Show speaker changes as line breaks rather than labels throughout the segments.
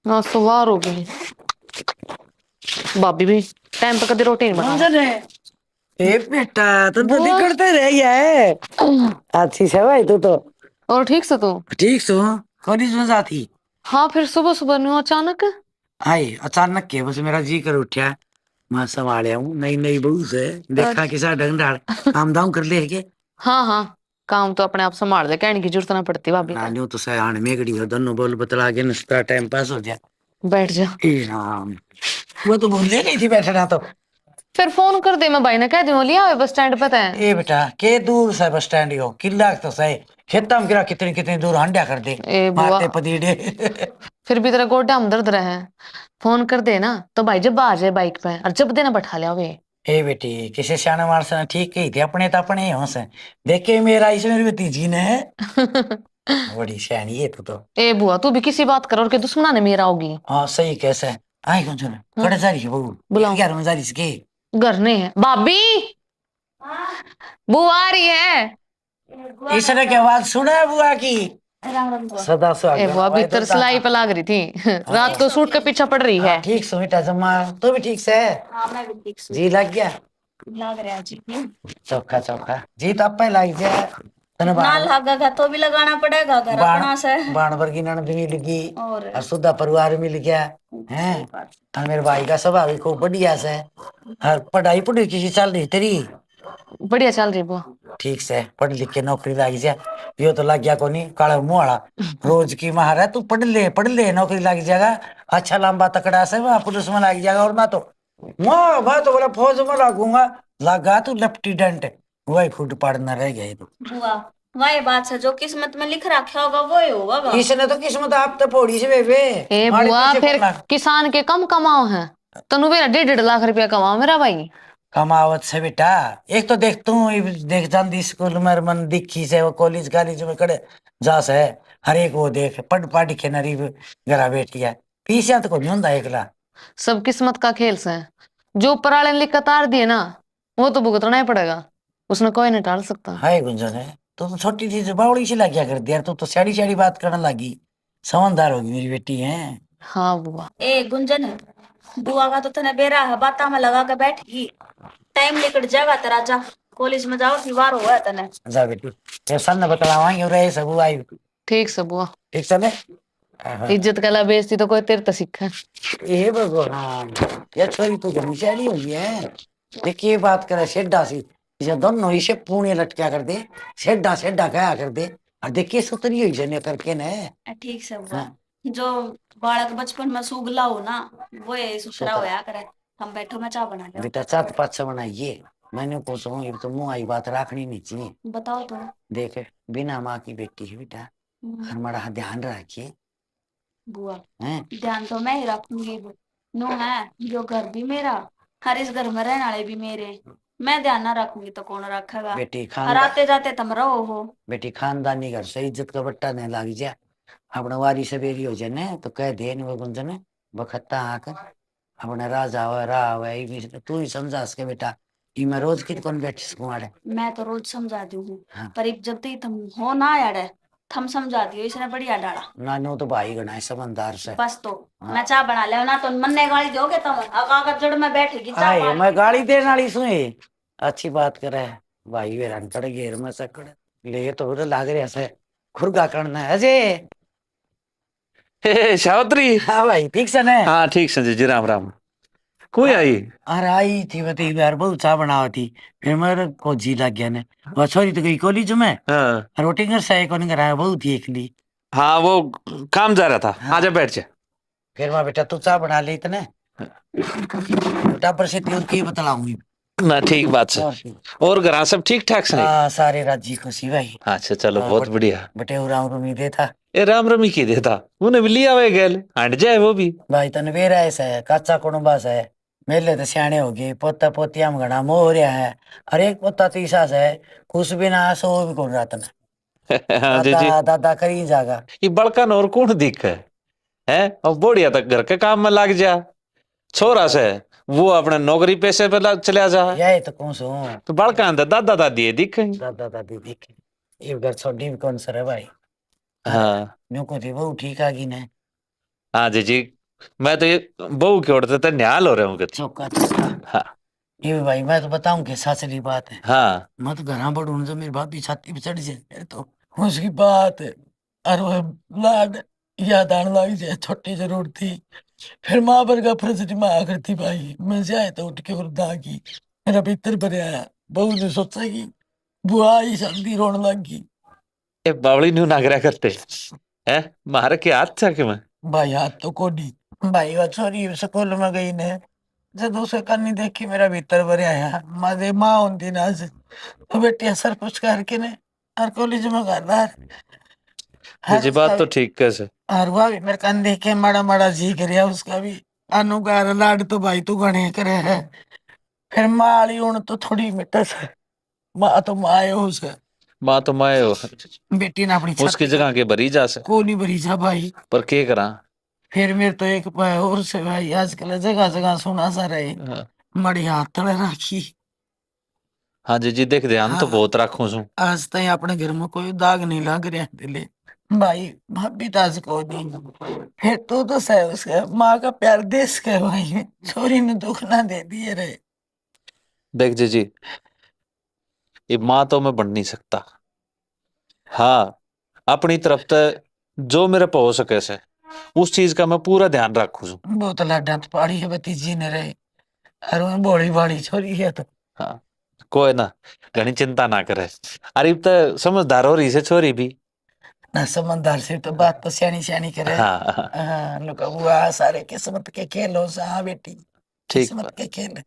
हाँ सवार हो गई भाभी भी टाइम पे कभी रोटी नहीं बना।
ए बेटा तू तो
बुआ
निकलते रह गया है। अच्छी से भाई तू तो
और ठीक से तू।
ठीक सो कॉलेज में जाती
हाँ फिर सुबह सुबह न्यू अचानक।
आई अचानक के बस मेरा जी कर उठा। मैं संभालिया हूँ नई नई बहू से देखा कि सा ढंग ढाल काम धाम कर ले के
हाँ हाँ काम तो अपने आप संभाल ले कहने की जरूरत ना पड़ती भाभी का।
नानियों तो सयान मेगड़ी हो दोनों बोल बतला के नस्ता टाइम पास हो जाए।
बैठ जा।
ए राम वो तो भूल गई थी बैठना तो।
फिर फोन कर दे मैं भाई ने कह दूं लिया बस स्टैंड पता है।
ए बेटा के दूर से बस स्टैंड हो किला तो सही खेता में गिरा कितनी कितनी दूर हंडिया कर दे
ए बुआ
मारते पतीड़े
फिर भी तेरा गोड्डा में दर्द रहे। फोन कर दे ना तो भाई जब आ जाए बाइक पे और जब देना बैठा लिया वे।
ए बेटी किसी सियाने मानस ने ठीक कही थी अपने तो अपने ही होंस देखे मेरा इसमें भी तीजी ने है बड़ी सियानी है तू तो।
ए बुआ तू भी किसी बात कर और के दुश्मना ने मेरा होगी।
हाँ सही कैसे आई कौन सुन
हाँ?
कड़े जा रही है बहू
बुलाओ
11 में जा रही इसके
घर नहीं है भाभी। बुआ आ रही है।
इस तरह की आवाज सुना है बुआ की सदा
ए
सुहागन
बुआ
भाई तो
भीतर सिलाई पे लाग रही थी रात को सूट के पीछे पड़ रही है।
ठीक सुमिता जम्मा तू भी ठीक से है।
हाँ मैं भी ठीक हूँ।
जी लग गया
लग रहा है जी
चौखा चौखा जी तो अपने लग जाए तने
ना लगेगा तो भी लगाना पड़ेगा घर अपना से
बाण वर्गी ननद मिल गई
और
और सुधा परिवार मिल गया है। और मेरे भाई का स्वभाव भी खूब बढ़िया से और पढ़ाई पढ़ी किसी चल रही तेरी
बढ़िया चल रही बुआ।
ठीक से पढ़ लिख के नौकरी लग जाए यो तो लग गया को नहीं काला मुंह वाला रोज की मार है तू पढ़ ले नौकरी लग जाएगा अच्छा लंबा तकड़ा से वहां पुलिस में लग जाएगा और ना तो मैं तो बोला फौज में लगूंगा लगा तू लेफ्टी डेंट वही फूट पड़ना रह गया तो
बुआ वही बात है जो किस्मत में लिख रखा होगा वो ही होगा
इसने तो किस्मत आप तो फोड़ी से बेबे
ए बुआ फिर किसान के कम कमाओ है तनु मेरा 1.5 लाख रुपया कमाओ मेरा भाई।
कमावत से बेटा एक तो देख तू देख जाती स्कूल में मन दिखी से वो कॉलेज कॉलेज में कड़े जा से हर एक वो देख पढ़ के नरी घरा बैठी है पीछे तो कोई नहीं एकला
सब किस्मत का खेल से जो ऊपर वाले ने लिख कर तार दिए ना वो तो भुगतना ही पड़ेगा उसने कोई नहीं टाल सकता।
हाय गुंजन है तो छोटी चीज बावड़ी सी लग गया कर दिया तू तो स्याड़ी स्याड़ी बात करने लगी समझदार होगी मेरी बेटी है।
हाँ बुआ।
ए गुंजन बुआ का तो तने बेरा है बाता में लगा के बैठगी टाइम निकट जाएगा तेरा जा कॉलेज में जाओ दीवार हुआ तने
जा बेटी ये सन बतलावाएंगे और ये सब आई
ठीक से बुआ।
ठीक चले
इज्जत कला बेइज्जती तो कोई तेरे तो सीखा।
ये भगवान ये छोरी तो घुमिचारी हुई है देखिए बात करे सेड्डा सी इसे दोनों इसे पूणे लटका कर दे सेड्डा सेड्डा गया कर दे और देखिए सुतरी हुई जने करके ने
ठीक से बुआ जो बालक बचपन में सुगला हो ना वो ये सुसरा होया करे हम बैठो मैं चाय बना ले
बेटा चात पाँच से बनाइए मैंने पूछूं ये तो मुंह आई बात रखनी नहीं चाहिए
बताओ तो
देख बिना माँ की बेटी है बेटा हमारा ध्यान रखिए
बुआ ध्यान तो मैं ही रखूंगी नो है जो घर भी मेरा हर इस घर में रहने वाले भी मेरे मैं ध्यान ना रखूंगी तो कौन रखेगा
बेटी
और आते जाते तुम रहो हो
बेटी खानदानी घर से इज्जत का बट्टा नहीं लग जाए अपना वारी सवेरी हो जाने तो कह दे वो गुंजन बखत्ता आकर अपने राजा हो रहा हो तू ही समझा सके बेटा ई मैं रोज की कौन बैठी सकूं
मैं तो रोज समझा दी हूँ पर जब तक तुम हो ना यार थम समझा दियो इसने बढ़िया डाला
ना नो तो भाई गना है समझदार से
बस तो मैं चाय बना ले ना तो मन ने गाली दोगे तुम अगर जड़ में बैठेगी
चाय मैं गाली देने वाली सुई अच्छी बात करे भाई वेरान कड़ घेर में सकड़ ले तो लाग रहा से खुरगा करना है अजय
सावित्री।
हाँ भाई ठीक से ने
हाँ ठीक से जी राम राम कोई आई।
अरे आई थी बती यार बहुत चाह बनावा थी फिर मेरे को जी लग गया ने वो छोरी तो गई कॉलेज में
हाँ
रोटी कर सही को नहीं कराया बहुत ही एकली
हाँ वो काम जा रहा था।
हाँ।
आजा बैठ जा
फिर मैं बेटा तू चाह बना ले इतने टापर से तीर की बतलाऊंगी
ना ठीक बात से और घर सब ठीक ठाक से
हाँ सारे राजी खुशी भाई
अच्छा चलो बहुत बढ़िया
बटे राम उम्मीद था
ए राम रमी की देता उन्हें भी लिया हुआ गेल हट जाए वो भी
भाई तन वेरा ऐसा है कच्चा कुटुंबा से मेले तो सियाने हो गए पोता पोतिया में घना मोह हो रहा है और एक पोता तीसा से कुछ भी ना सो भी कौन रहा
हाँ जी जी
दादा दादा करी जागा
ये बड़का और कौन दिख है अब बढ़िया तक घर के काम में लग जा छोरा से वो अपने नौकरी पैसे पे चला जा
यही तो कौन सो
तो बड़का अंदर दादा दादी दिख
दादा दादी दिखे ये घर छोड़ी भी कौन सर है भाई
हाँ
न्यू को थी वो ठीक आ गई ने
हाँ जी जी मैं तो ये बहू के उड़ते तो न्याल हो रहे हूँ कुछ।
चौका चौका।
हाँ
ये भाई मैं तो बताऊं कि सासरी बात है।
हाँ
मैं तो घर बढ़ू जो मेरी भाभी छाती पे चढ़ जाए मेरे तो उसकी बात है। और वो लाड याद आने लग जाए, छोटी जरूर थी। फिर माँ पर का फर्ज निभा करती भाई, मैं जाए तो उठ के और दागी मेरा भीतर भरे आया। बहू ने सोचा कि बुआ ही जल्दी रोने लग गई।
ये बावड़ी न्यू नागरा करते है मारे के हाथ था कि मैं
भाई हाथ तो कोडी भाई वो छोरी स्कूल में गई ने जब उसे करनी देखी मेरा भीतर भरे आया। मारे माँ होती ना आज तो बेटी सर कुछ करके ने हर कॉलेज में कर
ये जी बात तो ठीक कैसे।
और वह भी मेरे कान देख के माड़ा माड़ा जी कर उसका भी अनुगार लाड तो भाई तू गणे करे है। फिर माली उन तो थोड़ी मिटस है। माँ तो माँ है उसे
माँ तो माए हो
बेटी ने अपनी
उसकी जगह के भरी जा से
को नहीं भरी जा भाई।
पर के करा।
फिर मेरे तो एक पाय और से भाई आजकल जगह जगह सुना सा रहे
हाँ
मड़ी हाथ तले राखी।
हाँ जी देख ध्यान तो
हाँ।
बहुत रखू छू।
आज तक अपने घर में कोई दाग नहीं लग रहा दिले भाई भाभी ताज को नहीं। फिर तू तो सह उसका माँ का प्यार देश के भाई छोरी ने दुख ना दे दिए रे।
देख जी ये माँ तो मैं बन नहीं सकता। हाँ अपनी तरफ से जो मेरे पे हो सके से उस चीज का मैं पूरा ध्यान रखू छू।
बहुत लाडा तो पाड़ी है भतीजी ने रे। और वो बोली बाड़ी छोरी है तो
हाँ कोई ना घनी चिंता ना करे। अरे अब तो समझदार हो रही से छोरी भी।
ना समझदार से तो बात तो सियानी सियानी करे।
हाँ
हाँ लोग हुआ सारे किस्मत के खेल हो सा बेटी
ठीक
किस्मत के खेल।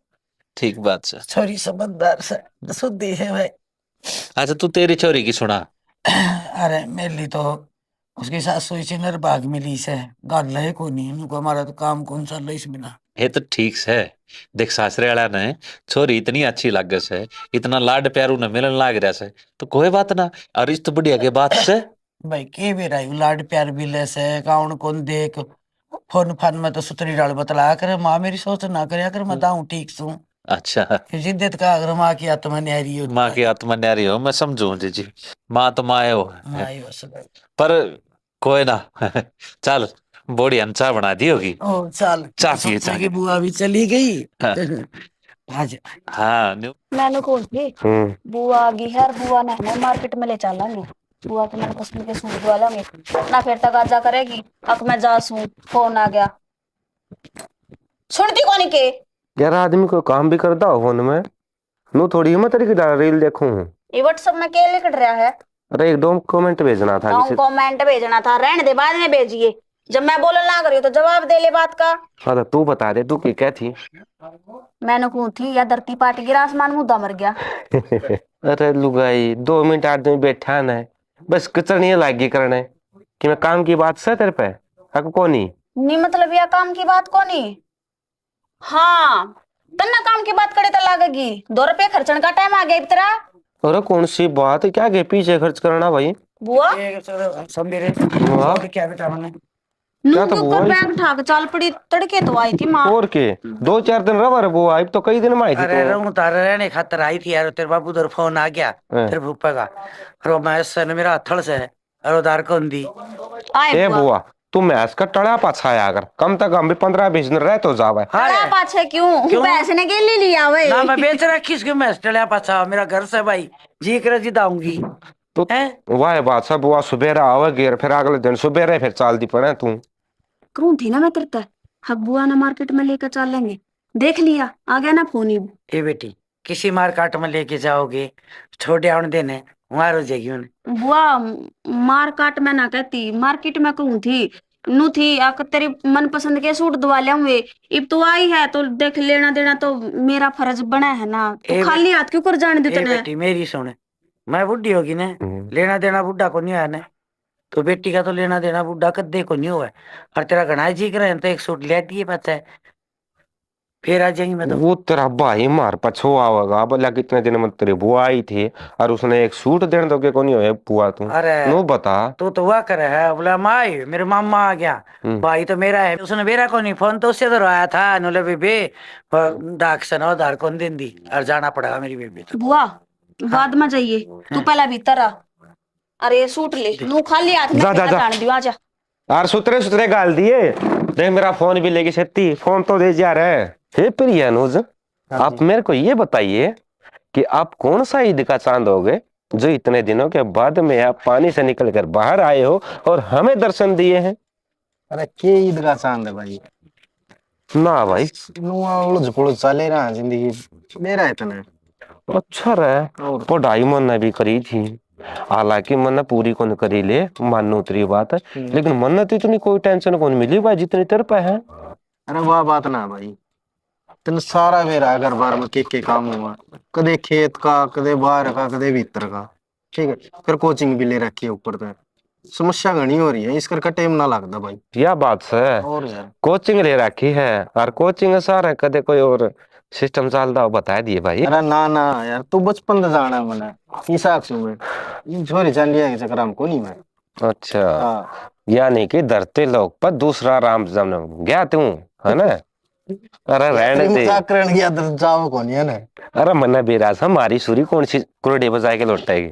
ठीक बात से।
छोरी समझदार से शुद्धि है भाई।
अच्छा तू तेरी छोरी की सुना।
अरे मेरी तो उसकी सासू इसी निर्भाग मिली से गल है को नहीं उनको हमारा तो काम कौन चल रहा इस बिना।
ये तो ठीक है देख सासरे वाला ने छोरी इतनी अच्छी लग से इतना लाड प्यार उन्हें मिलन लाग रहा से तो कोई बात ना। और इस तो बढ़िया के बात से
भाई के भी रही लाड प्यार भी ले से काउन कौन देख फोन फान में तो सुतरी डाल बतला करे माँ मेरी सोच ना करे कर मैं दाऊं ठीक सू।
अच्छा
फिर जिद्दत का अगर माँ की आत्मा न्यारी हो
माँ की आत्मा न्यारी हो मैं समझू जी माँ तो माँ हो
माँ ही बस भाई।
पर कोई ना चल बॉडी अंचा बना दी होगी।
ओ चल
चाह पिए,
सोचा
चाह।
कि बुआ भी चली गई।
हाँ।
आज
हाँ
मैंने कौन थी बुआ आ गई है और बुआ ने हमें मार्केट में ले चलेंगे। बुआ के मन पसंद के सूट दिवा लेंगे ना फिर तक आजा करेगी अब मैं जा सू फोन आ गया सुनती कौन के।
यार आदमी कोई काम भी करता हो फोन में नू थोड़ी हिम्मत रही कि रील देखूं।
ये व्हाट्सएप में क्या लिख रहा है।
अरे एक दो कमेंट भेजना था किसी।
कमेंट भेजना था रहने दे बाद में भेजिए जब मैं बोलने लग रही हूँ तो जवाब दे ले बात का।
हाँ तो तू बता दे तू की क्या थी।
मैंने कौन थी या धरती पाट गिरा आसमान मुद्दा मर गया।
अरे लुगाई 2 मिनट आदमी बैठा न है बस कचरनी लागी करने कि मैं काम की बात से तेरे पे हक को नहीं
मतलब यह काम की बात को नहीं। हाँ तन्ना काम की बात करे तो लागेगी 2 रुपये खर्चन का टाइम आ गया इतना।
अरे कौन सी बात क्या के पीछे खर्च करना भाई।
बुआ
सब मेरे
वाह।
क्या बेटा मैंने
क्या
नूंह
तो
के
बुआ
ऊपर बैग ठाक चाल पड़ी तड़के तो आई थी माँ।
और के 2-4 दिन रहा वो आई तो कई दिन में आई थी
अरे
तो।
रहूं तारे रहने खातर आई थी यार। तेरे बाबू उधर फोन आ गया तेरे भूपा का और वो मैं से मेरा हथड़ से और उधार कौन दी
आए
ए
बुआ
बुआ तू मैस का टड़ा पाछाया अगर कम तक हम भी 15-20 दिन रह तो जावे।
टड़ा पाछे क्यों पैसे ने गेली लिया वे
ना मैं बेच रखी इसके मैं टलिया पाछा मेरा घर से भाई जी करे जी दाऊंगी
तो
हैं।
वाह बात सब बुआ सुबेरा आवेगी फिर अगले दिन सुबेरे फिर चाल दी पड़े तू।
करूँ थी ना मैं तेरे तक हक बुआ ना मार्केट में लेकर चल लेंगे देख लिया आ गया ना फोन ही।
ए बेटी किसी मार्केट में लेके जाओगे छोटे आने देने वहां हो जाएगी उन्हें।
बुआ मार्केट में ना कहती मार्केट में कहूँ थी नू थी आकर तेरी मनपसंद के सूट दवा ले हुए इब तो आई है तो देख लेना देना तो मेरा फर्ज बना है ना तो खाली हाथ क्यों कर जाने देते
ए बेटी मेरी सुन मैं बुढ़ी होगी ना लेना देना बुढ़ा को नहीं है ना तो बेटी का तो लेना देना बुढ़ा कद्दे को नहीं हुआ है। और तेरा घना जी करे तो एक सूट ले दिए पता है फिर आ जाएंगी। मैं तो
वो तेरा भाई मार पछो आवेगा बोला कितने दिन में तेरी बुआ आई थी और उसने एक सूट देने दोगे को नहीं होए बुआ तू।
अरे
नो बता
तो हुआ करे है बोला माई मेरे मामा आ गया भाई तो मेरा है उसने मेरा को नहीं फोन तो उससे तो आया था नोले बेबे डाक से ना उधार कौन दिन दी और जाना पड़ेगा मेरी बेबी तो।
बुआ बाद में जाइए तू पहला भीतर आ अरे सूट ले नू खाली हाथ में
जा, जा, जा।
दियो आजा
और सुतरे सुतरे गाल दिए देख मेरा फोन भी लेके छत्ती फोन तो दे जा रहे हैं। हे प्रिय अनुज, आप मेरे को ये बताइए कि आप कौन सा ईद का चांद होगे जो इतने दिनों के बाद में आप पानी से निकल कर बाहर आए हो और हमें दर्शन दिए हैं।
अरे के ईद का चांद है भाई,
ना भाई,
उलझ पुलझ चले रहा जिंदगी मेरा इतना।
अच्छा रहे पढ़ाई मैंने भी करी थी, हालांकि मैंने पूरी कौन करी ले मानो तेरी बात है, लेकिन मैंने तो इतनी कोई टेंशन कौन मिली भाई जितनी तेरे पे है।
अरे वाह बात ना भाई, तेन सारा मेरा घर बार में के काम हुआ, कदे खेत का, कदे बाहर का, कदे भीतर का, ठीक है। फिर कोचिंग भी ले रखी है ऊपर से, समस्या घनी हो रही है, इस करके टाइम ना लगता भाई।
यह बात है,
और यार
कोचिंग ले रखी है और कोचिंग सारा कदे कोई और सिस्टम चलता हो बता दिए भाई।
अरे ना ना यार, तू बचपन से जाना मैंने हिसाब से मैं छोरी जान लिया चक्कर हमको नहीं मैं।
अच्छा,
हाँ
यानी कि धरती लोक पर दूसरा राम जन्म गया तू, है ना। अरे रहने दे,
मजाक करने गया तो जाओ कौन है ना।
अरे मन्ना बेराज हमारी सूरी कौन सी कुरडी बजा के लौटाएगी,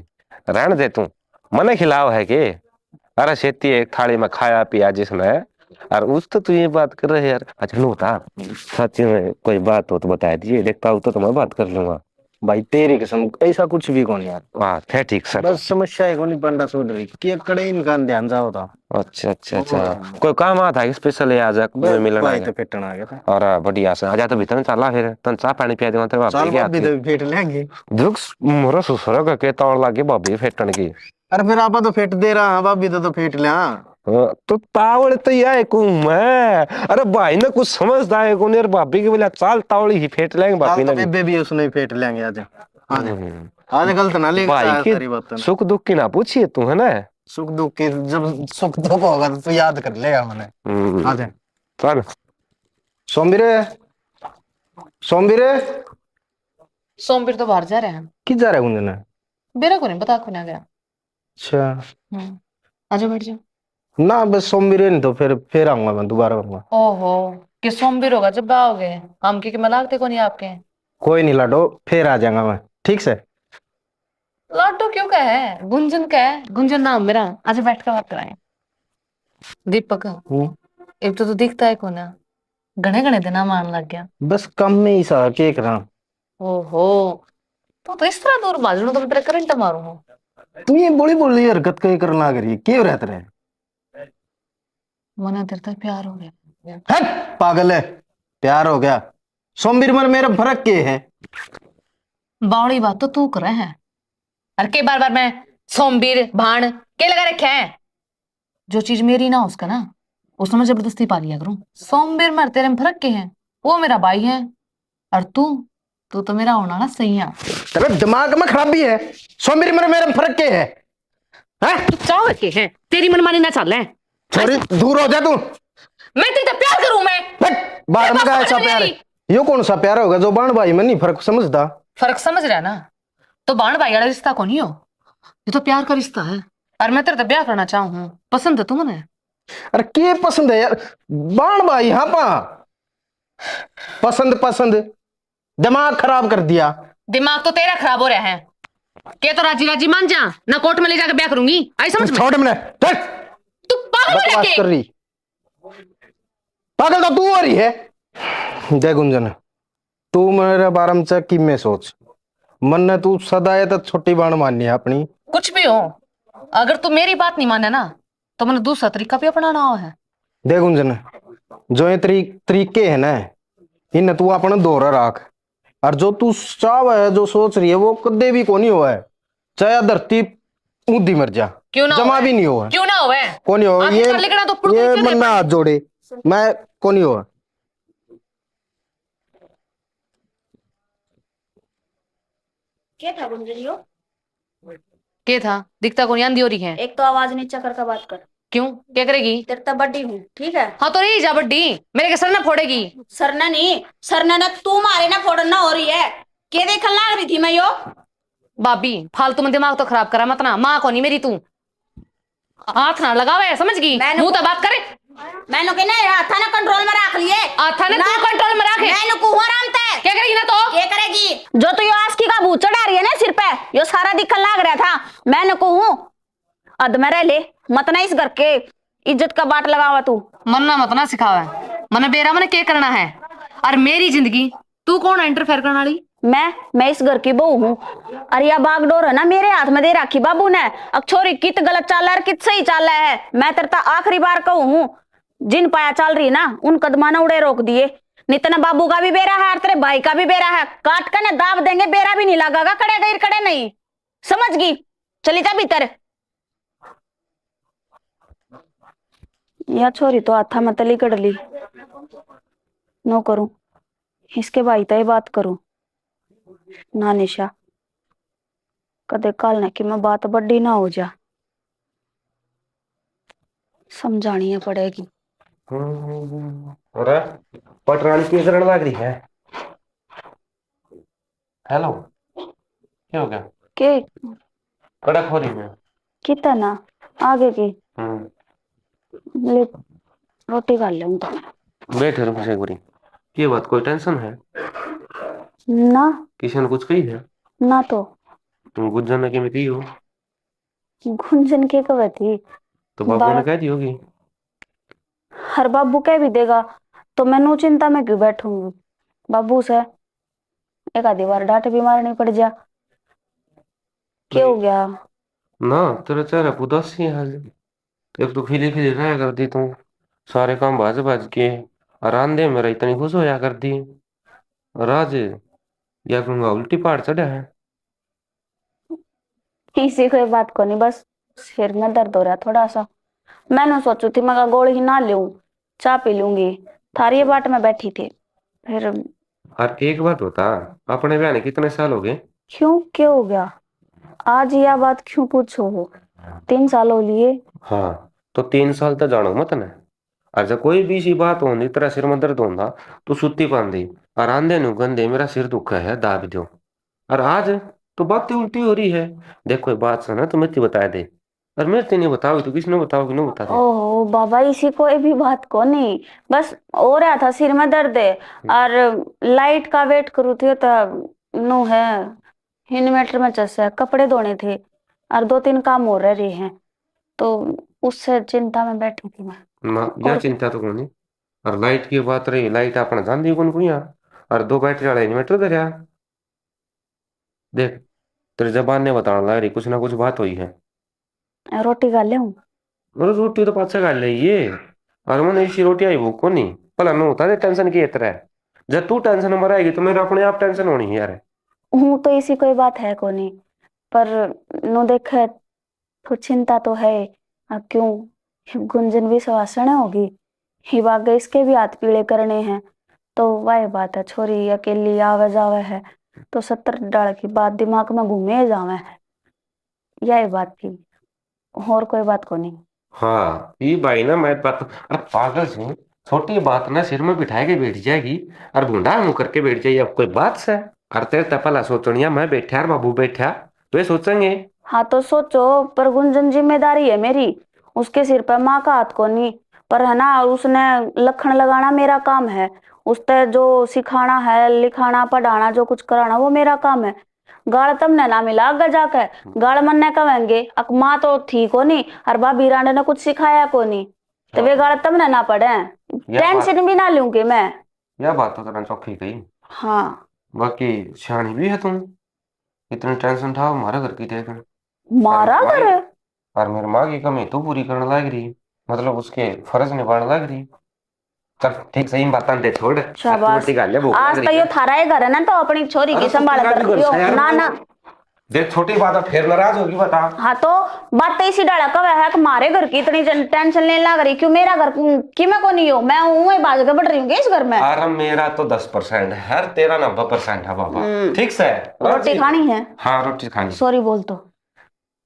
रहने दे तू, मने खिलाओ है कि। अरे खेती एक थाली में खाया पिया जिसने, और उस तो तू ये बात कर रहे यार। अच्छा नो था सच में कोई बात हो तो बता दिए, देखता हूँ तो मैं बात कर लूंगा।
भाई तेरी कसम ऐसा कुछ भी कौन यार,
वाह फिर ठीक सर।
बस समस्या है कौन बंदा सोच रही कि कड़े इनका ध्यान जाओ था।
अच्छा अच्छा अच्छा, कोई काम आता है स्पेशल है आज कोई मिलना
भाई
है
तो फेटन आ गया था।
और बढ़िया से आजा तो भीतर चला फिर तन चाह पानी पिया दे तेरे
चल
बाप के
भाभी
हाथ
तो फेट लेंगे।
दुख मोरा ससुर का के तौड़ लागे भाभी फेटन की।
अरे फिर आप तो फेट दे रहा है, भाभी तो फेट ले।
तो तावड़ तो यह को मैं, अरे भाई ने कुछ समझदा है कौन यार, भाभी के बोला चाल तावड़ी ही फेट लेंगे भाभी ने
बेबे भी उसने फेट लेंगे आज। आज गलत ना ले
भाई
सारी बात
की सुख दुख की ना पूछिए तू, है ना।
सुख दुख के जब सुख दुख होगा तो याद कर लेगा मैंने। आज
चल
सोमवीरे सोमवीरे
सोमवीर तो बाहर जा रहे हैं।
किस जा रहे हैं गुंजन?
मेरा को नहीं पता, को नहीं गया।
अच्छा
आजो बैठ जाओ।
ना बस सोमवीरे नहीं तो फिर आऊंगा मैं, दोबारा आऊंगा।
ओहो, कि सोमवीर होगा जब आओगे, हम की मैं लागते को नहीं आपके।
कोई नहीं लाडो, फिर आ जाऊंगा मैं, ठीक से।
लाडो क्यों का है, गुंजन का है, गुंजन नाम मेरा। आज बैठ कर बात कराएं। दीपक एक तो दिखता है को ना, घने घने दिन मान लग गया।
बस कम में ही सा के करा।
ओहो, तो इस तरह दूर बाजू तो मैं तेरा करंट मारू हूँ।
तू ये बोली बोली हरकत कहीं करना लग रही है, क्यों रहते रहे?
मना तेरे तक प्यार हो गया।
हट पागल है, प्यार हो गया? सोमवीर में मेरा फर्क क्या है?
बावड़ी बात तो तू कर रहा है, अरे के बार बार मैं सोमवीर भाण के लगा रखे हैं। जो चीज मेरी ना उसका ना, उसने मैं जबरदस्ती पा लिया करूं। सोमवीर में तेरे में फर्क के है, वो मेरा भाई है और तू तो मेरा होना ना सही है।
तेरे दिमाग में खराबी है। सोमवीर में मेरा फर्क क्या है?
तू चाह के है, तेरी मनमानी ना चल है।
छोरी दूर हो जा तू।
मैं तेरे से प्यार करूं मैं।
बाहर में का ऐसा प्यार है? यो कौन सा प्यार होगा जो बाण भाई में नहीं फर्क समझता?
फर्क समझ रहा ना, तो बाण भाई वाला रिश्ता को नहीं हो, ये तो प्यार का रिश्ता है। और मैं तेरे से ब्याह करना चाहूँ, पसंद है तू मने?
अरे के पसंद है यार, बाण भाई हाँ पा पसंद दिमाग खराब कर दिया।
दिमाग तो तेरा खराब हो रहा है। के तो राजी राजी मान जा ना, कोर्ट में ले जाकर ब्याह करूंगी, आई समझ में?
छोड़ मैंने,
तू पागल है
बकवास
के?
कर रही, पागल तो तू हो रही है। जय गुंजन, तू मेरे बारे में की में सोच, मन ने तू सदा है तो छोटी बाण माननी है अपनी।
कुछ भी हो, अगर तू मेरी बात नहीं माने ना, तो मैंने दूसरा तरीका भी अपनाना हो है।
देख गुंजन, जो ये तरीके है ना, इन तू अपना दोहरा राख, और जो तू चाव है, जो सोच रही है, वो कदे भी को नहीं हुआ है, चाहे धरती मुद्दी मर जा,
क्यों ना
जमा
हुआ?
भी नहीं हुआ।
क्यों ना हुआ?
को नहीं हुआ
आखिरकार लिखना तो proof
ये
नीचे दे
मन्ना हाथ जोड़े, मैं को नहीं हुआ।
क्या था गुंजरियो?
के था दिखता को नहीं, आंधी हो रही है।
एक तो आवाज नीचा करके बात कर।
क्यों, क्या करेगी?
तेरे तो बड्डी हूँ, ठीक है?
हाँ तो रही जा बड्डी, मेरे के सर ना फोड़ेगी।
सरना नहीं, सरना ना तू मारे ना फोड़ना हो रही है। के देखने लग रही थी मैं यो?
भाभी फालतू में दिमाग तो खराब करा मत ना, माँ को नहीं मेरी तू। हाथ ना लगावे, समझ गई? मुंह तो बात करे।
मैंने कहना हाथ ना कंट्रोल में रख लिए,
आथा ने तू कंट्रोल में रखे।
मैंने कुआ रामते
क्या करेगी ना तो?
क्या करेगी? जो तो यो आस्की का भूत चढ़ा रही है ना सिर पे, यो सारा दिखन लग रहा था। मैंने कहूँ अद में रह ले, मत ना इस घर के इज्जत का बाट लगावा तू।
मन्ना मत ना सिखावे, मने बेरा मने के करना है। और मेरी जिंदगी तू कौन है इंटरफेयर करने वाली?
मैं इस घर की बहू हूँ। और यह बागडोर है ना मेरे हाथ में दे राखी बाबू ने। अब छोरी कित गलत चाल है कित सही चाल है, मैं तेरे आखिरी बार कहूँ हूँ। जिन पाया चल रही ना उन कदमा ने उड़े रोक दिए। नितना बाबू का भी बेरा है और तेरे भाई का भी बेरा है। काट कर ना दाब देंगे, बेरा भी नहीं लगागा। कड़े गई कड़े नहीं समझ गई। चली जा भीतर। यह छोरी तो हाथा में तली कड़ली नो करूं, इसके भाई तय बात करूं ना निशा। कदे काल ने कि मैं बात बड़ी ना हो जा, समझानी है पड़ेगी।
अरे पटरानी की करण लग रही है। हेलो, क्या हो गया?
के
कड़क हो रही है।
कितना आगे की ले रोटी खा ले तो।
बैठे रहो खुशी गुरी। ये बात कोई टेंशन है?
ना
किसी ने कुछ कही है?
ना तो
तुम गुज्जर की में की हो
गुंजन के कवे थी
तो बाबू ने कह दी होगी।
हर बाबू कह भी देगा तो मैनू चिंता में क्यों बैठूंगी। बाबू से एक आधी बार डांट भी मारनी पड़ जा। क्या हो गया?
ना तेरा चेहरा उदासी है आज। एक तो खिली खिली रहा कर दी तू, सारे काम भाज भाज के। और आंधे मेरा इतनी खुश होया कर दी। और आज या कहूंगा उल्टी पहाड़ चढ़ा है।
इसी कोई बात को नहीं, बस सिर में दर्द हो रहा थोड़ा सा। मैंने सोचू थी मैं गोली ही ना लूं, चाय पी लूंगी। थारी बाट में बैठी थी फिर।
और एक बात बता, अपने ब्याह ने कितने साल हो गए?
क्यों क्या हो गया? आज यह बात क्यों पूछो हो? 3 साल हो लिए।
हाँ तो 3 साल तो जानो मत ना। और जब कोई भी सी बात होनी तेरा सिर में दर्द होता तो सुत्ती पांदी और आंधे नु गंदे मेरा सिर दुखा है दाब दो। और आज तो बातें उल्टी हो रही है। देख कोई बात सुना तो मैं बता दे, और मैं नहीं बताओगी तो किसने बताओगी ना बता दे।
ओहो बाबा, इसी कोई भी बात को नहीं, बस हो रहा था सिर में दर्द है। और लाइट का वेट करूँ थे तो नो है इन्वर्टर में चस कपड़े धोने थे और 2-3 काम हो रहे हैं तो उससे चिंता में बैठी थी मैं।
ना या
और
चिंता तो कोनी। और लाइट की बात रही, लाइट अपना जान दी कौन कुया। और 2 बैटरी वाला इन्वर्टर दे रहा। देख तेरे जबान ने बताने लग रही कुछ ना कुछ बात हुई है।
रोटी खा ले।
मतलब रोटी तो पाछा खा ले ये। और मैंने इसी रोटी आई भूख को नहीं भला नो होता टेंशन की तरह। जब तू टेंशन में रहेगी तो मेरे अपने आप टेंशन होनी है यार।
हूँ तो इसी कोई बात है को नहीं, पर नो देखे तो चिंता तो है। अब क्यों गुंजन भी सवासने होगी, ही बाग इसके भी हाथ पीले करने हैं तो वह बात है। छोरी अकेली आवे जावे है तो 70 डाल की बात दिमाग में घूमे जावे है, यही बात थी और कोई बात को नहीं।
हाँ ये भाई ना मैं बात अरे पागल से छोटी बात ना सिर में बिठाए के बैठ जाएगी और भूडा मुंह करके बैठ जाएगी। अब कोई बात से और तेरे तपला सोचनिया मैं बैठा और बाबू बैठा तो ये सोचेंगे।
हाँ तो सोचो, पर गुंजन जिम्मेदारी है मेरी, उसके सिर पर माँ का हाथ को नहीं। पर है ना उसने लखन लगाना मेरा काम है, उसने जो सिखाना है लिखाना पढ़ाना जो कुछ कराना वो मेरा काम है। गाल तुमने ना मिला आगे जाके, गाल मन ने कहेंगे अक माँ तो थी को नहीं और भाभी रांडे ने कुछ सिखाया को नहीं तो वे गाल तुमने ना पढ़े। टेंशन भी ना लूंगी मैं।
यह बात तो तेरा चौखी कही।
हाँ
बाकी सियाणी भी है तुम, इतनी टेंशन था हमारा घर की देख।
मारा
और
करे
और मेरी माँ की कमी तू पूरी करने लग रही, मतलब उसके फर्ज निभाने लग रही। चल ठीक सही बात दे छोड़।
शाबाश।
रोटी खा ले भूख
आज
लग
तो
रही
ये
है।
थारा ही घर है ना तो अपनी छोरी की
अरे तो
संभाल
तेरा
कर
भी घर
रखियो
से यार,
ना ना।
देख छोटी बात है फिर नाराज होगी बता।
हाँ तो बात तो इसी डाला कब है कि हमारे घर की इतनी टेंशन लेने लग रही, क्यों मेरा घर कि मैं को नहीं हो, मैं हूँ बाज के बढ़ रही हूँ इस घर में।
अरे मेरा तो 10% है, तेरा 90% है बाबा। ठीक से
रोटी खानी है।
हाँ रोटी खानी।
सॉरी बोल तो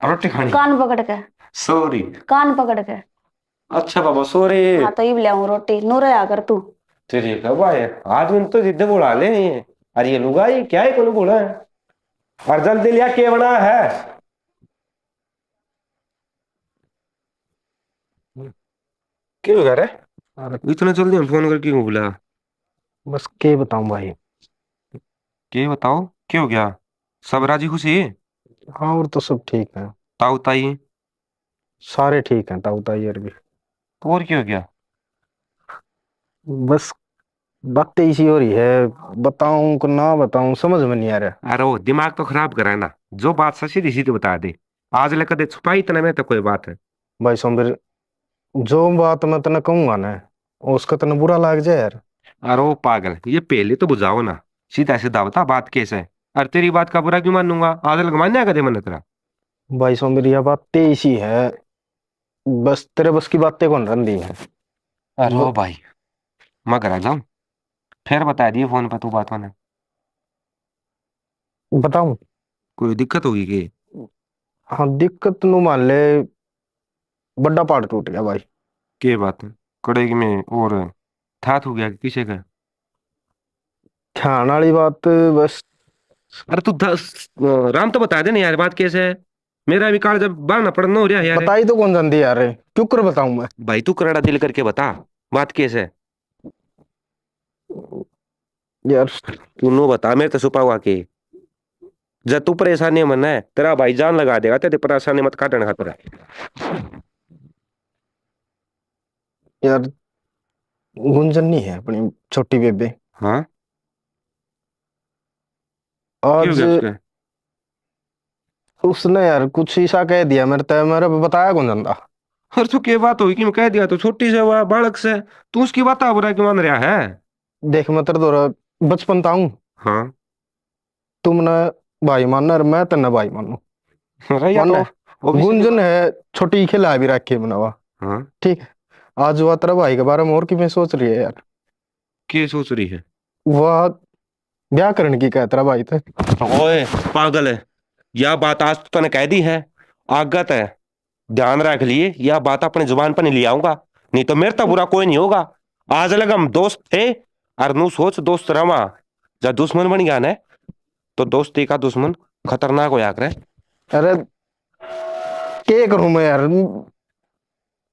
रोटी खानी।
कान पकड़ के,
सॉरी।
कान पकड़ के।
अच्छा बाबा सॉरी।
हाँ तो ये ले आऊं रोटी नूरे आकर तू।
तेरी कब आए आज में तो जिद्द बुला ले ये। अरे ये लुगा ये क्या है कौन बोला है। और जल्दी लिया के बना है। क्यों कर रहे इतना जल्दी हम फोन करके क्यों बुला?
बस के बताऊं भाई।
के बताओ क्या हो गया? सब राजी खुशी?
हाँ और तो सब ठीक है।
ताऊ ताई?
सारे ठीक हैं ताऊ ताई यार भी।
तो और क्या हो गया?
बस बातें इसी हो रही है, बताऊं को ना बताऊं समझ में नहीं आ रहा।
अरे वो दिमाग तो खराब करा है ना, जो बात सच सीधी सीधी बता दे। आज ले कदे छुपाई इतने में तो कोई बात है।
भाई सोमवीर, जो बात मैं तने कहूंगा ना, उसका तने बुरा लग जाए यार।
अरे वो पागल, ये पहले तो बुझाओ ना, सीधा सीधा बता बात कैसे है। अरे तेरी बात का बुरा क्यों मानूंगा, आज लग मान्या कदे मन तेरा।
भाई सोमवीर, यह बातें इसी है, बस तेरे बस की बातें कौन रन दी है।
अरे ओ भाई, मैं करा जाऊं, फिर बता दिए फोन पर तू बात होने।
बताऊं?
कोई दिक्कत होगी कि?
हाँ, दिक्कत नु मान ले, बड़ा पहाड़ टूट गया भाई।
के बात है? कड़ेगी में और था हो गया कि किसे का?
ध्यान वाली बात बस।
अरे तू राम तो बता दे ना यार, बात कैसे है। मेरा भी काल जब बाल ना पड़ना हो रहा है यार।
बताई तो कौन जानती यार, क्यों कर बताऊं मैं।
भाई तू करड़ा दिल करके बता, बात कैसे है।
यार
तू नो बता, मेरे तो छुपा हुआ के। जब तू परेशानी में है, तेरा भाई जान लगा देगा, तेरी परेशानी मत काटने खातिर।
यार, गुंजन नहीं है अपनी छोटी बेबे।
हाँ, क्यों
आज
गया उसके?
उसने यार कुछ ऐसा कह दिया मेरे तय, मेरे को बताया कौन जानता।
हर तो क्या बात हुई कि मैं कह दिया तो छोटी से हुआ बालक से, तू उसकी बात बुरा क्यों मान रहा है।
देख मैं तेरे दौरा बचपन ताऊं,
हाँ।
तुमने भाई मानना और मैं तेने भाई मानू।
अरे या
मानना
तो वो भी
गुंजन है, छोटी खिला भी रखी है बनावा।
हाँ,
ठीक है, आज वह तेरे भाई के बारे में और की मैं सोच रही है यार।
क्या सोच रही है?
वह ब्याह करने की कह तेरा भाई थे।
ओए पागल है, यह बात आज तो तूने कह दी है, आगत है। ध्यान रख लिए, यह बात अपने जुबान पर नहीं ले आऊंगा, नहीं तो मेरे तो बुरा कोई नहीं होगा। आज लग हम दोस्त थे, और नू सोच दोस्त रवा, जब दुश्मन बन गया ना, तो दोस्ती का दुश्मन खतरनाक हो जा करे।
अरे क्या करूं मैं यार,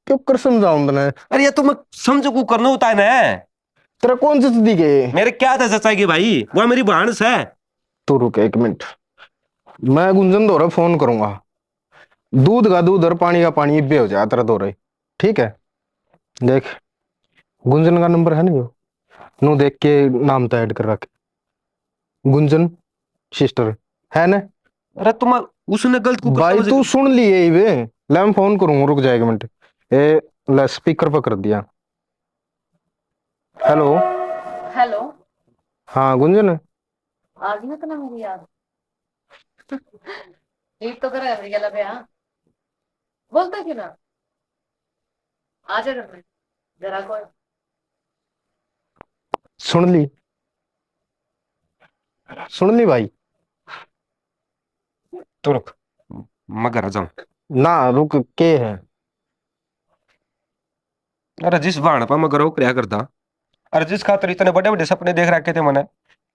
क्यों कर समझाऊं तने।
अरे ये तुम समझो को करना होता है ना।
तेरा कौन सी दी के।
मेरे क्या था सच्चाई भाई, वह मेरी भानस है।
तू रुक एक मिनट, मैं गुंजन दौरा फोन करूंगा। दूध का दूध और पानी का पानी इब्बे हो जाए तेरा दौरे। ठीक है, देख गुंजन का नंबर है ना जो, नु देख के नाम तो ऐड कर रख, गुंजन सिस्टर है ना।
अरे तुम उसने गलत को
भाई
करता
तू सुन लिए वे, ले मैं फोन करूंगा, रुक जा एक मिनट। ए ले स्पीकर पर कर दिया। हेलो।
हेलो।
हाँ गुंजन।
आ गई ना तना मेरी याद। ठीक तो करे अभी गला पे। हाँ, बोलता क्यों ना, आ जा घर में जरा को।
सुन ली, सुन ली भाई।
तो रुक, मैं घर जाऊं।
ना रुक के है।
अरे जिस बाण पर मैं गरो क्या करता, अरे जिस खातर इतने बड़े बड़े सपने देख रखे थे मैंने,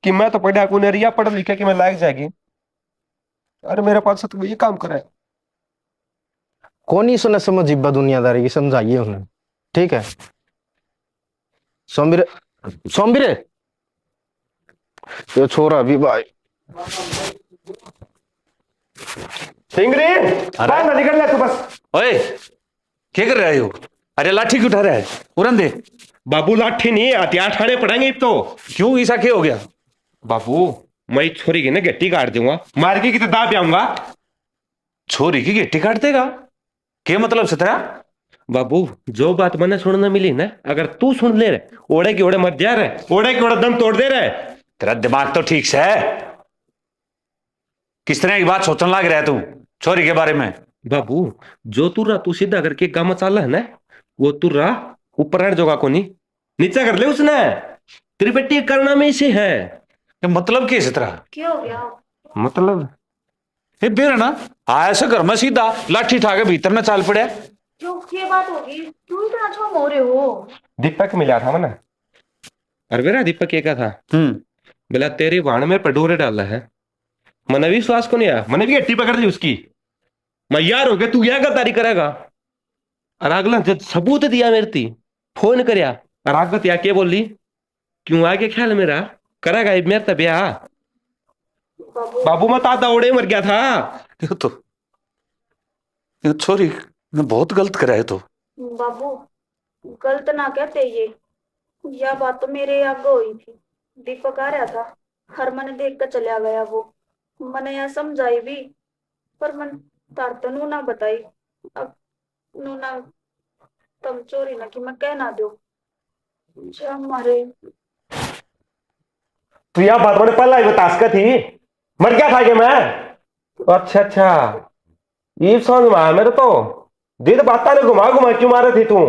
कि मैं तो पढ़ा को रिया पढ़ लिखे कि मैं लायक जाएगी, अरे मेरे पास तो ये काम करे।
कौन ही सुने समझ इब्बा दुनियादारी की समझाइए उन्हें। ठीक है सोमबिरे, सोमबिरे ये छोरा भी भाई। सिंगरी बाहर ना निकल ले तू बस।
ओए क्या कर रहे हो? अरे लाठी क्यों उठा रहा है? उड़न दे।
बाबू लाठी नहीं, हथियार ठाणे पड़ेंगे अब तो।
क्यों, ऐसा क्या हो गया?
बाबू मैं इस छोरी की ना गट्टी काट दूंगा, मार के कितने दाब आऊंगा।
छोरी की गिट्टी काट देगा? क्या मतलब से तेरा?
बाबू जो बात मैंने सुनने मिली ना, अगर तू सुन ले रहे, ओढ़े की ओढ़े मत जा रहे, ओढ़े की ओढ़े दम तोड़ दे रहे।
तेरा दिमाग तो ठीक से है? किस तरह की बात सोचने लग रहा है तू छोरी के बारे में?
बाबू जो तू रहा तू सीधा करके काम चाल है ना, वो तू रहा ऊपर रहने जोगा को नहीं, नीचा कर ले उसने। तेरी बेटी करना में इसे है।
ये मतलब क्या है तेरा?
क्या हो गया?
मतलब
ये बेर ना आया से घर में सीधा लाठी उठा के भीतर न चाल पड़े।
क्यों, क्या बात होगी? क्यों इतना छुम हो रहे हो?
दीपक मिला था मैंने। अरे मेरा दीपक क्या था,
हम्म।
बोला तेरी वाण में पडोरे डाला है। मैंने विश्वास को नहीं आया, मैंने भी गट्टी पकड़ ली उसकी। मैं यार हो गया, तू क्या गद्दारी करेगा। और अगला जब सबूत दिया मेरे ती, फोन करया, और आगत या के बोली क्यों आगे ख्याल मेरा करेगा मेरे तब ब्याह। बाबू मैं ताता ओड़े मर गया था।
ये छोरी ने बहुत गलत करा है तो।
बाबू गलत ना कहते ये, यह बात तो मेरे आगे हुई थी। दीपक आ रहा था, हर मैंने देख कर चला गया वो। मैंने यह समझाई भी, पर मन तार तो नू ना बताई। अब नू ना तब चोरी ना कि मैं कह ना दो हमारे।
तू यह बात मैंने पहला ही बता सकती थी। मर क्या था कि मैं। अच्छा अच्छा, ये समझ में आया मेरे तो। दीद बात ने घुमा घुमा क्यों मारे थी तू।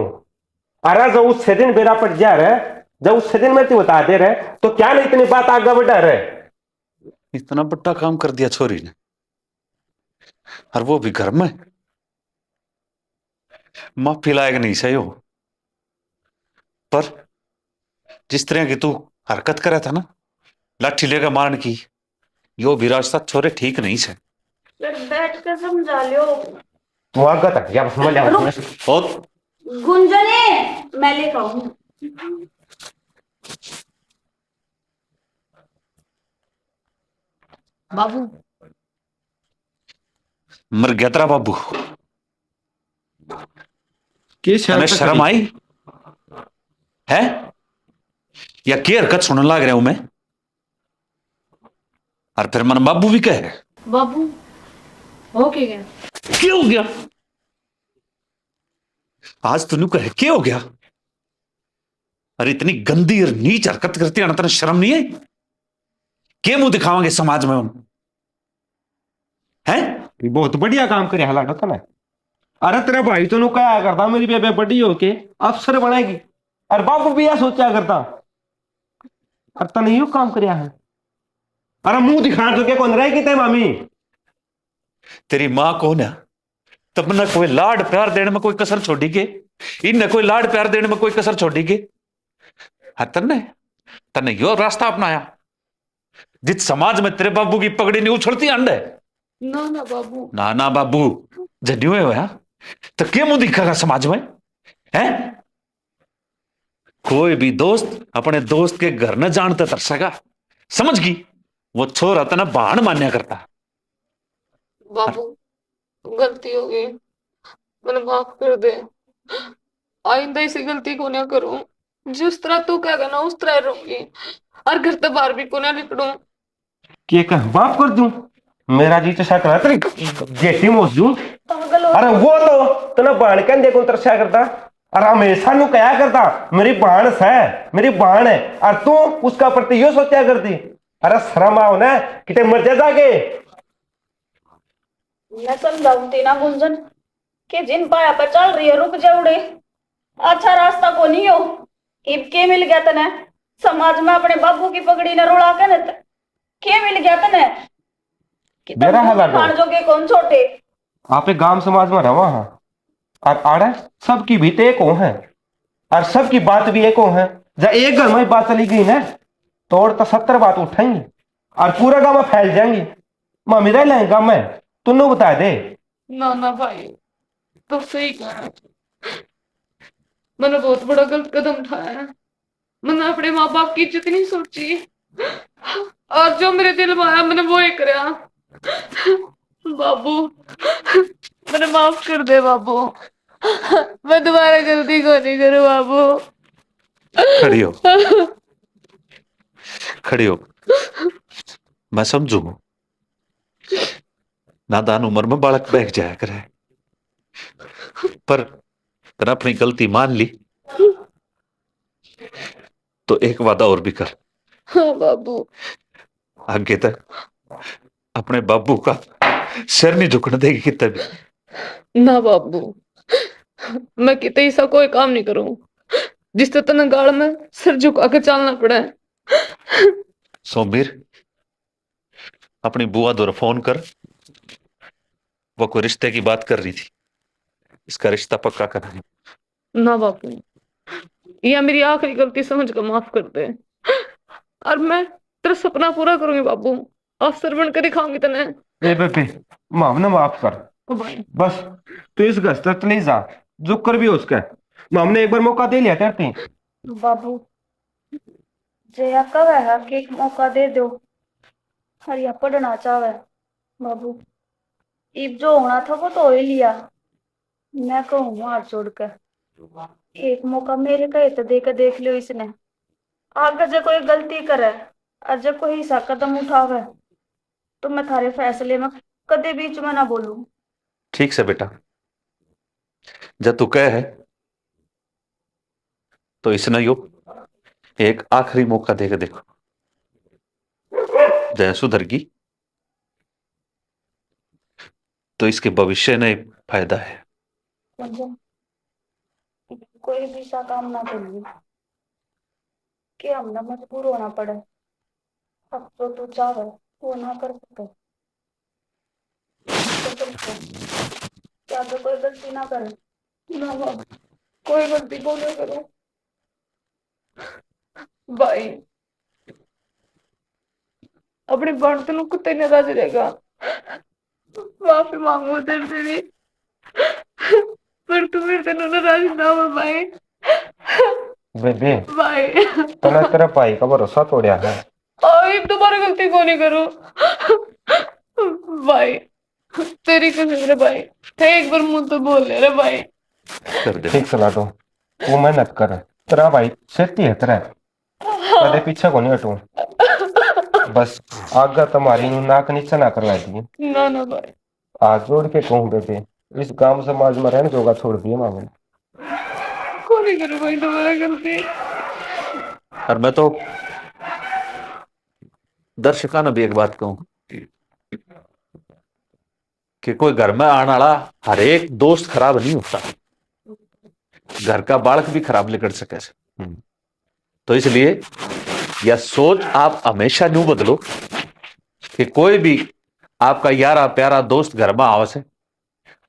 अरे जब उससे दिन बेरा पट जा रहे, जब उससे दिन में तू बता दे रहे तो क्या नहीं इतनी बात आगे बढ़ा रहे।
इतना बड़ा काम कर दिया छोरी ने, और वो भी घर में। माफी लायक नहीं सही हो, पर जिस तरह की तू हरकत करे था ना, लाठी लेकर मारने की, यो भी रास्ता छोरे ठीक नहीं से।
फिर बैठ कर समझा लियो।
तू आगे तक या समझ लिया।
और
गुंजने मैं लेकर आऊं।
बाबू
मर गया तेरा बाबू।
किस
तने शर्म आई है, या की हरकत सुनने लग रहा हूं मैं, और फिर मन बाबू भी कहे।
बाबू हो के गया?
क्या हो गया आज तूने कहे, क्या हो गया। अरे इतनी गंदी और नीच हरकत करती है ना, तेने शर्म नहीं है। के मुंह दिखावांगे समाज में हम हैं।
बहुत बढ़िया काम करे हालांकि तो ना। अरे तेरा भाई तो क्या करता मेरी बेबे बड़ी होके अफसर बनेगी, और बाबू भी यह सोचा करता। अरे तने यू काम करया है। अरे मुंह दिखाने तो क्या कौन रहेगी ते मामी।
तेरी मां कौन है, तब न कोई लाड प्यार देने में कोई कसर छोड़ी के, इन कोई लाड प्यार देने में कोई कसर छोड़ी के। हाँ तन्ने तन्ने यो रास्ता अपनाया जिस समाज में तेरे बाबू की पगड़ी नहीं उछलती अंड है।
ना ना बाबू,
ना ना बाबू जन्यू है, तो क्या मुंह दिखेगा समाज में है। कोई भी दोस्त अपने दोस्त के घर न जानते तरसेगा, समझ गई। वो छोरा तना बहान मान्या करता।
बाबू गलती हो गई, मैंने माफ कर दे। आइंदा ऐसी गलती को ना करूं। जिस तरह तू कहेगा ना उस तरह रहूंगी, और घर से बाहर भी को ना निकलूं।
के कह माफ कर दूं। मेरा जी चशा करा तेरी जेठी मोस दूं।
पागल हो
अरे वो तो तना बाण के देखो तरसा करता। अरे हमेशा नु कया करता मेरी बाण है, मेरी बाण है, और तू उसका प्रति यो सोचा करती। अरे शर्म आओ ना कि ते मर जा जाके।
मैं समझाऊंगी ना गुंजन कि जिन पाया पर चल रही है रुक जाऊड़े। अच्छा रास्ता को नहीं हो। इब के मिल गया तने समाज में अपने बाबू की पगड़ी ने रुला के न के मिल गया तने कि
मेरा
तुम
हालात
खान जो के कौन छोटे।
आप एक गांव समाज में रवा हाँ, और आड़े सबकी भी एक हो है, और सबकी बात भी एक हो है। जब एक घर में बात चली गई ना तो और तो 70 बात उठाएंगी और पूरा गांव में फैल जाएंगी। मम्मी रह लेंगे गांव में, तुन्नू बता दे।
ना ना भाई, तो सही कहा। मैंने बहुत बड़ा गलत कदम उठाया है। मैंने अपने माँ बाप की इज्जत नहीं सोची, और जो मेरे दिल में आया मैंने वो ही करा। बाबू मैंने माफ कर दे बाबू। मैं दोबारा गलती को नहीं करूँ बाबू।
खड़ी हो, खड़ी हो। मैं समझू नादान उम्र में बालक बहक जाया करे, पर तेरा अपनी गलती मान ली तो एक वादा और भी कर।
हाँ बाबू।
आगे तक अपने बाबू का सिर नहीं झुकने देगी कितना भी।
ना बाबू, मैं कितने ऐसा कोई काम नहीं करूं जिससे तने गाड़ में सिर झुका के चलना पड़े।
सोमवीर अपनी बुआ दो फोन कर, वो कोई रिश्ते की बात कर रही थी, इसका रिश्ता पक्का करना।
ना बाबू, यह मेरी आखिरी गलती समझ कर माफ कर दे, और मैं तेरा सपना पूरा करूंगी बाबू। अफसर बनकर दिखाऊंगी तने।
ए बेबे माम ने माफ कर
ओ भाई
बस। तू इस घर से चली जा, जो कर भी हो उसका। माम ने एक बार मौका दे लिया करती।
बाबू जया कब है कि एक मौका दे दो। हरिया पढ़ना चाहे बाबू। इब जो होना था वो तो हो ही लिया। मैं कहूँ हाथ जोड़ कर एक मौका मेरे कहे तो देख लियो इसने। आगे जो कोई गलती करे और जो कोई ऐसा कदम उठावे तो मैं थारे फैसले में कदे बीच में ना बोलूं।
ठीक से बेटा, जब तू कह है तो इसने यो एक आखिरी मौका देकर देखो, जय सुधरगी तो इसके भविष्य में फायदा है।
समझो, कोई भी सा काम ना करिए कि हमने मजबूर होना पड़े। अब तो तू चाहे वो ना कर सके तो तुमको क्या तो कोई गलती ना करे ना बाबा, कोई गलती बोले करो भाई। अपनी बर्तनों को तेने राज रहेगा, माफी मांगू तेरे से भी, पर तू मेरे तेनों नाराज ना हो भाई।
बेबे
भाई
तूने तेरे भाई का भरोसा तोड़या है।
आई दोबारा गलती को नहीं करो भाई, तेरी कसम रे भाई, एक बार मुंह तो बोल ले रे भाई।
कर दे
ठीक चला तो तू मेहनत कर, तेरा भाई सेती है तेरा, कदे पीछे को नहीं हटू। बस आगे तुम्हारी नाक नीचे ना कर दी।
ना ना भाई,
आज जोड़ के कहूँ बेबे, इस गांव समाज में रहने जोगा छोड़ दिए मामले।
को नहीं करो भाई दोबारा गलती।
और मैं तो दर्शकों ने भी एक बात कहूं कि कोई घर में आने वाला हर एक दोस्त खराब नहीं होता, घर का बालक भी खराब निकल सके। तो इसलिए यह सोच आप हमेशा न्यू बदलो कि कोई भी आपका यारा प्यारा दोस्त घर में आवे से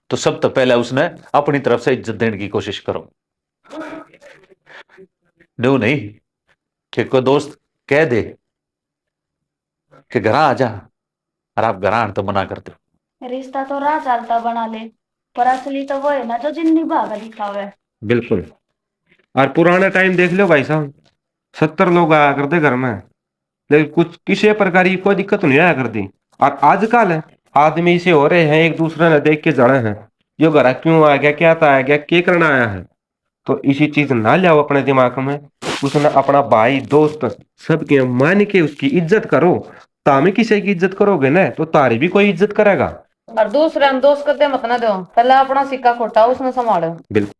तो सब तो पहले उसने अपनी तरफ से इज्जत देने की कोशिश करो। न्यू नहीं कि कोई दोस्त कह दे कि घर आ जा और आप घर आने तो मना करते हो।
रिश्ता तो राह चालता बना ले, पर असली तो वो है ना जो जिंदगी भागा दिखावे।
बिल्कुल। और पुराना टाइम देख लो भाई साहब, 70 लोग आया करते घर में, लेकिन कुछ किसी प्रकार की कोई दिक्कत नहीं आया करती। और आजकल है आदमी से हो रहे हैं एक दूसरे ने देख के जड़े हैं, यो घर क्यों आ गया, क्या था आ गया, क्या करना आया है। तो इसी चीज ना लाओ अपने दिमाग में, उसने अपना भाई दोस्त सबके मान के उसकी इज्जत करो। तामे किसी की इज्जत करोगे ना तो तारी भी कोई इज्जत करेगा।
और दूसरे दोस्त करते मत ना दो, पहले अपना सिक्का खोटा उसमें संभालो।
बिल्कुल।